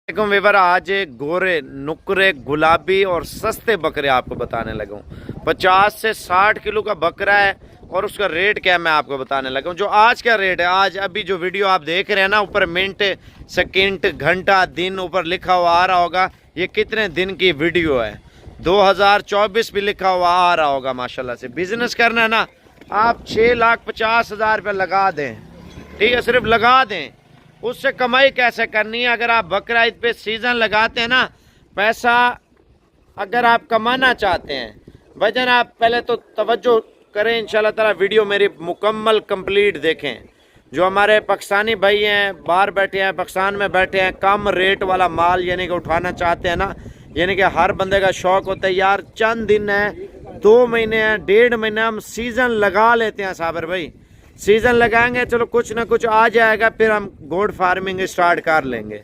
Waiver आज गोरे नुकरे गुलाबी और सस्ते बकरे आपको बताने लगा हूँ। 50 से 60 किलो का बकरा है और उसका रेट क्या है मैं आपको बताने लगा हूँ। जो आज का रेट है, आज अभी जो वीडियो आप देख रहे हैं ना, ऊपर मिनट सेकंड घंटा दिन ऊपर लिखा हुआ आ रहा होगा, ये कितने दिन की वीडियो है। 2024 भी लिखा हुआ आ रहा होगा। माशाल्लाह से बिजनेस करना है ना, आप 6,50,000 रुपये लगा दें, ठीक है, सिर्फ लगा दें। उससे कमाई कैसे करनी है? अगर आप बकरा ईद पे सीज़न लगाते हैं ना, पैसा अगर आप कमाना चाहते हैं, वजन आप पहले तो तवज्जो करें, इंशाल्लाह ताला वीडियो मेरी मुकम्मल कंप्लीट देखें। जो हमारे पाकिस्तानी भाई हैं, बाहर बैठे हैं, पाकिस्तान में बैठे हैं, कम रेट वाला माल यानी कि उठाना चाहते हैं ना, यानी कि हर बंदे का शौक़ होता है यार चंद दिन है, 2 महीने हैं, 1.5 महीने हम सीज़न लगा लेते हैं। साबर भाई सीज़न लगाएंगे, चलो कुछ ना कुछ आ जाएगा, फिर हम गोड फार्मिंग स्टार्ट कर लेंगे।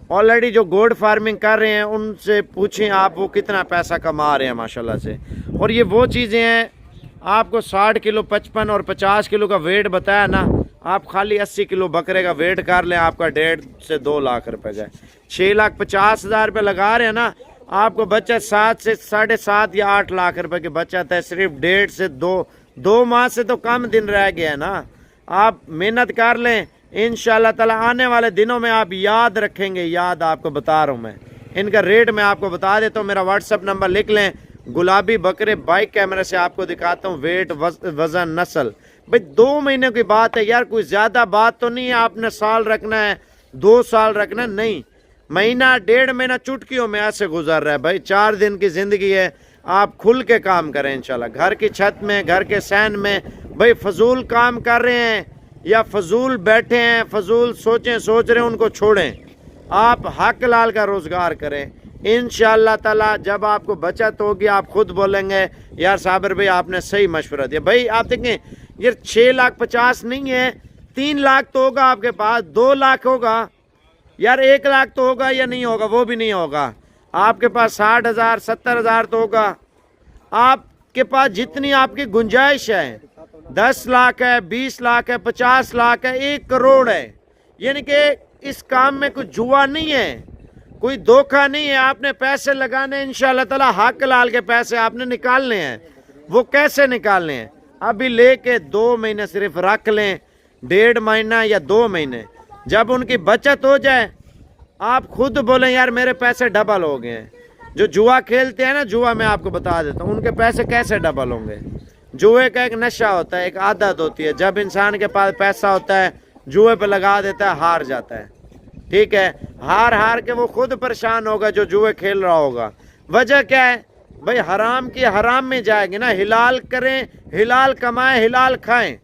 ऑलरेडी जो गोड फार्मिंग कर रहे हैं उनसे पूछें आप, वो कितना पैसा कमा रहे हैं माशाल्लाह से। और ये वो चीज़ें हैं, आपको 60 किलो 55 और 50 किलो का वेट बताया ना, आप खाली 80 किलो बकरे का वेट कर लें, आपका 1.5 से 2 लाख रुपए का 6,50,000 रुपये लगा रहे हैं ना, आपको बचत 7 से 7.5 या 8 लाख रुपए की बचत है। सिर्फ 1.5 से 2 माह से तो कम दिन रह गया है ना। आप मेहनत कर लें, इंशाल्लाह ताला आने वाले दिनों में आप याद रखेंगे। याद आपको बता रहा हूँ मैं, इनका रेट मैं आपको बता देता हूँ। मेरा व्हाट्सअप नंबर लिख लें। गुलाबी बकरे बाइक कैमरे से आपको दिखाता हूँ, वेट वजन नस्ल। भाई 2 महीने की बात है यार, कोई ज़्यादा बात तो नहीं है। आपने साल रखना है, 2 साल रखना है, नहीं, महीना 1.5 महीना चुटकियों में ऐसे गुजर रहा है। भाई 4 दिन की ज़िंदगी है, आप खुल के काम करें इंशाल्लाह। घर की छत में, घर के सहन में भाई फजूल काम कर रहे हैं या फजूल बैठे हैं, फजूल सोच रहे हैं, उनको छोड़ें। आप हक लाल का रोज़गार करें इंशाल्लाह ताला। जब आपको बचत होगी आप खुद बोलेंगे यार साबिर भाई आपने सही मशवरा दिया। भाई आप देखें, ये 6,50,000 नहीं है, 3 लाख तो होगा आपके पास, 2 लाख होगा यार, 1 लाख तो होगा या नहीं होगा? वो भी नहीं होगा। आपके पास 60,000 70,000 तो होगा। आपके पास जितनी आपकी गुंजाइश है, 10 लाख है, 20 लाख है, 50 लाख है, 1 करोड़ है, यानी कि इस काम में कुछ जुआ नहीं है, कोई धोखा नहीं है। आपने पैसे लगाने इंशाल्लाह ताला, हक लाल के पैसे आपने निकालने हैं। वो कैसे निकालने हैं? अभी लेके 2 महीने सिर्फ रख लें, 1.5 महीना या 2 महीने, जब उनकी बचत हो जाए आप खुद बोलें यार मेरे पैसे डबल हो गए हैं। जो जुआ खेलते हैं ना, जुआ मैं आपको बता देता हूँ, उनके पैसे कैसे डबल होंगे। जुए का एक नशा होता है, एक आदत होती है। जब इंसान के पास पैसा होता है, जुए पे लगा देता है, हार जाता है, ठीक है। हार के वो खुद परेशान होगा जो जुए खेल रहा होगा। वजह क्या है भाई? हराम की हराम में जाएगी ना। हिलाल करें, हिलाल कमाएं, हिलाल खाएं।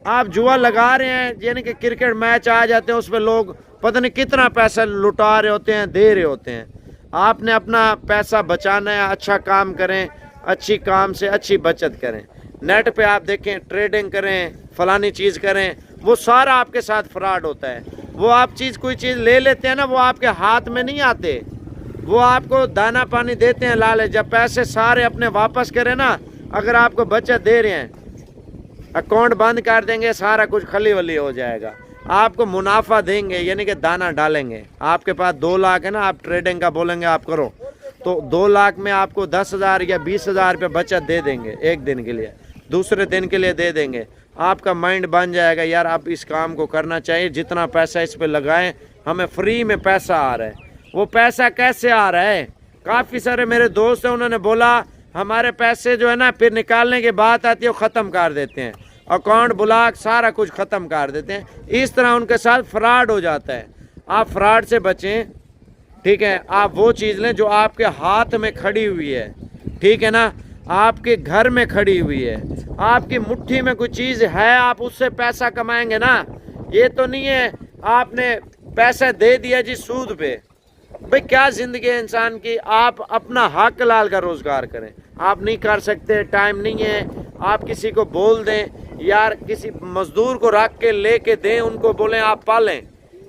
आप जुआ लगा रहे हैं, यानी कि क्रिकेट मैच आ जाते हैं, उसमें लोग पता नहीं कितना पैसा लुटा रहे होते हैं, दे रहे होते हैं। आपने अपना पैसा बचाना है, अच्छा काम करें, अच्छी काम से अच्छी बचत करें। नेट पे आप देखें, ट्रेडिंग करें, फलानी चीज़ करें, वो सारा आपके साथ फ्रॉड होता है। वो आप कोई चीज़ ले लेते हैं ना, वो आपके हाथ में नहीं आते, वो आपको दाना पानी देते हैं लालच। जब पैसे सारे अपने वापस करें ना, अगर आपको बचत दे रहे हैं, अकाउंट बंद कर देंगे, सारा कुछ खली वली हो जाएगा। आपको मुनाफा देंगे, यानी कि दाना डालेंगे। आपके पास 2 लाख है ना, आप ट्रेडिंग का बोलेंगे आप करो, तो 2 लाख में आपको 10,000 या 20,000 रुपये बचत दे देंगे, एक दिन के लिए, दूसरे दिन के लिए दे देंगे। आपका माइंड बन जाएगा यार आप इस काम को करना चाहिए, जितना पैसा इस पे लगाएं, हमें फ्री में पैसा आ रहा है। वो पैसा कैसे आ रहा है? काफ़ी सारे मेरे दोस्त हैं, उन्होंने बोला हमारे पैसे जो है ना, फिर निकालने की बात आती है वो ख़त्म कर देते हैं, अकाउंट ब्लॉक सारा कुछ ख़त्म कर देते हैं। इस तरह उनके साथ फ्रॉड हो जाता है। आप फ्रॉड से बचें, ठीक है। आप वो चीज़ लें जो आपके हाथ में खड़ी हुई है, ठीक है ना, आपके घर में खड़ी हुई है, आपकी मुट्ठी में कोई चीज़ है, आप उससे पैसा कमाएंगे ना। ये तो नहीं है आपने पैसा दे दिया जी सूद पे। भाई क्या ज़िंदगी है इंसान की? आप अपना हक लाल का रोज़गार करें। आप नहीं कर सकते, टाइम नहीं है, आप किसी को बोल दें यार, किसी मजदूर को रख के लेके दें, उनको बोलें आप पालें।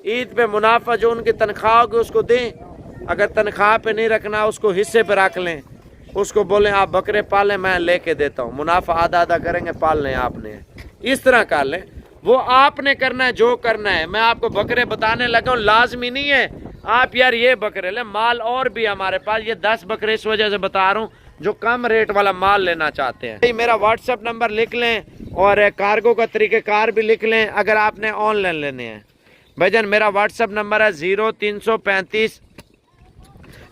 ईद पे मुनाफा जो उनकी तनख्वाह होगी उसको दें। अगर तनख्वाह पे नहीं रखना, उसको हिस्से पे रख लें, उसको बोलें आप बकरे पालें, मैं लेके देता हूँ, मुनाफा आधा आधा करेंगे, पाल लें आपने। इस तरह कर लें, वो आपने करना है जो करना है। मैं आपको बकरे बताने लगा हूँ, लाजमी नहीं है آپ یار یہ بکرے لیں، مال اور بھی ہمارے پاس، یہ 10 بکرے اس وجہ سے بتا رہا ہوں جو کم ریٹ والا مال لینا چاہتے ہیں۔ میرا واٹس ایپ نمبر لکھ لیں اور کارگو کا طریقہ کار بھی لکھ لیں اگر آپ نے آن لائن لینے ہیں۔ بھائی جان میرا واٹس ایپ نمبر ہے 0335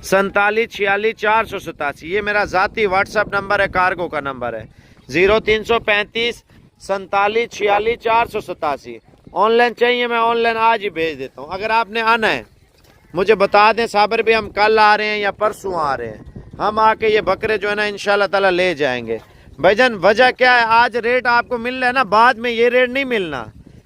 47 46 487، یہ میرا ذاتی واٹس ایپ نمبر ہے، کارگو کا نمبر ہے 0335 47 46 487۔ آن لائن چاہیے میں آن لائن آج ہی بھیج دیتا ہوں۔ اگر آپ نے آنا ہے مجھے بتا دیں صابر بھی، ہم کل آ رہے ہیں یا پرسوں آ رہے ہیں، ہم آ کے یہ بکرے جو ہے نا انشاءاللہ تعالی لے جائیں گے۔ بھائی جان وجہ کیا ہے، آج ریٹ آپ کو مل رہا ہے نا، بعد میں یہ ریٹ نہیں ملنا۔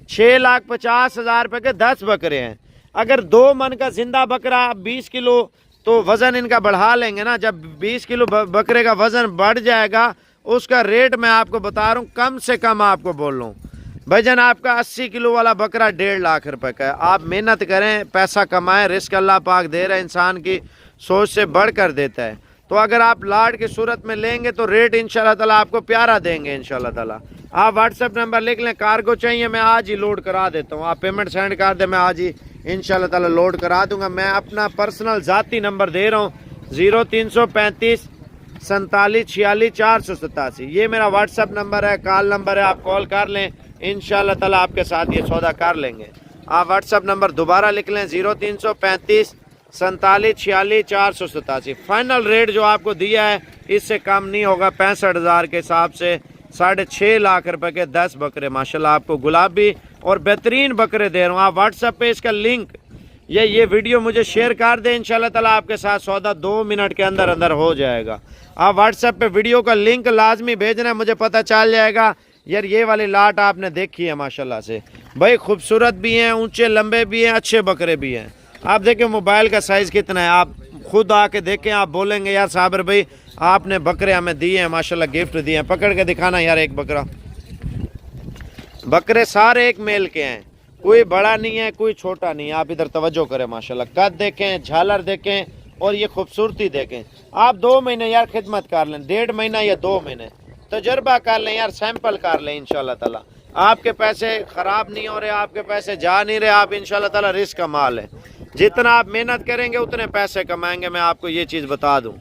6,50,000 روپے کے 10 بکرے ہیں، اگر 2 من کا زندہ بکرا 20 کلو تو وزن ان کا بڑھا لیں گے نا، جب 20 کلو بکرے کا وزن بڑھ جائے گا اس کا ریٹ میں آپ کو بتا رہا ہوں، کم سے کم آپ کو بول رہا ہوں بھائی جان آپ کا 80 کلو والا بکرا 1.5 لاکھ روپے کا ہے۔ آپ محنت کریں، پیسہ کمائیں، رزق اللہ پاک دے رہا ہے، انسان کی سوچ سے بڑھ کر دیتا ہے۔ تو اگر آپ لاٹ کی صورت میں لیں گے تو ریٹ انشاءاللہ تعالی آپ کو پیارا دیں گے انشاءاللہ تعالی۔ آپ واٹس ایپ نمبر لکھ لیں، کارگو چاہیے میں آج ہی لوڈ کرا دیتا ہوں، آپ پیمنٹ سینڈ کر دیں، میں آج ہی انشاءاللہ تعالی لوڈ کرا دوں گا۔ میں اپنا پرسنل ذاتی نمبر دے رہا ہوں 0335 47 46 487، یہ میرا واٹس ایپ نمبر ہے، کال نمبر ہے، آپ کال کر لیں، انشاءاللہ تعالی آپ کے ساتھ یہ سودا کر لیں گے۔ آپ واٹس ایپ نمبر دوبارہ لکھ لیں 0335 47 46 487۔ فائنل ریٹ جو آپ کو دیا ہے اس سے کم نہیں ہوگا، 65,000 کے حساب سے 6.5 لاکھ روپے کے 10 بکرے ماشاءاللہ آپ کو گلابی اور بہترین بکرے دے رہا ہوں۔ آپ واٹس ایپ پہ اس کا لنک یا یہ ویڈیو مجھے شیئر کر دیں، انشاءاللہ تعالی آپ کے ساتھ سودا 2 منٹ کے اندر اندر ہو جائے گا۔ آپ واٹس ایپ پہ ویڈیو کا لنک لازمی بھیجنا ہے، مجھے پتہ چل جائے گا یار یہ والی لاٹ آپ نے دیکھی ہے ماشاءاللہ سے، بھائی خوبصورت بھی ہیں، اونچے لمبے بھی ہیں، اچھے بکرے بھی ہیں۔ آپ دیکھیں موبائل کا سائز کتنا ہے، آپ خود آ کے دیکھیں، آپ بولیں گے یار صابر بھائی آپ نے بکرے ہمیں دیے ہیں ماشاءاللہ، گفٹ دیے ہیں۔ پکڑ کے دکھانا یار ایک بکرا، بکرے سارے ایک میل کے ہیں، کوئی بڑا نہیں ہے کوئی چھوٹا نہیں ہے۔ آپ ادھر توجہ کریں ماشاءاللہ، قد دیکھیں، جھالر دیکھیں اور یہ خوبصورتی دیکھیں۔ آپ 2 مہینے یار خدمت کر لیں، 1.5 مہینہ یا 2 مہینے تجربہ کر لیں یار، سیمپل کر لیں، انشاءاللہ تعالی آپ کے پیسے خراب نہیں ہو رہے، آپ کے پیسے جا نہیں رہے، آپ انشاءاللہ تعالی رزق کا مال ہے، جتنا آپ محنت کریں گے اتنے پیسے کمائیں گے، میں آپ کو یہ چیز بتا دوں۔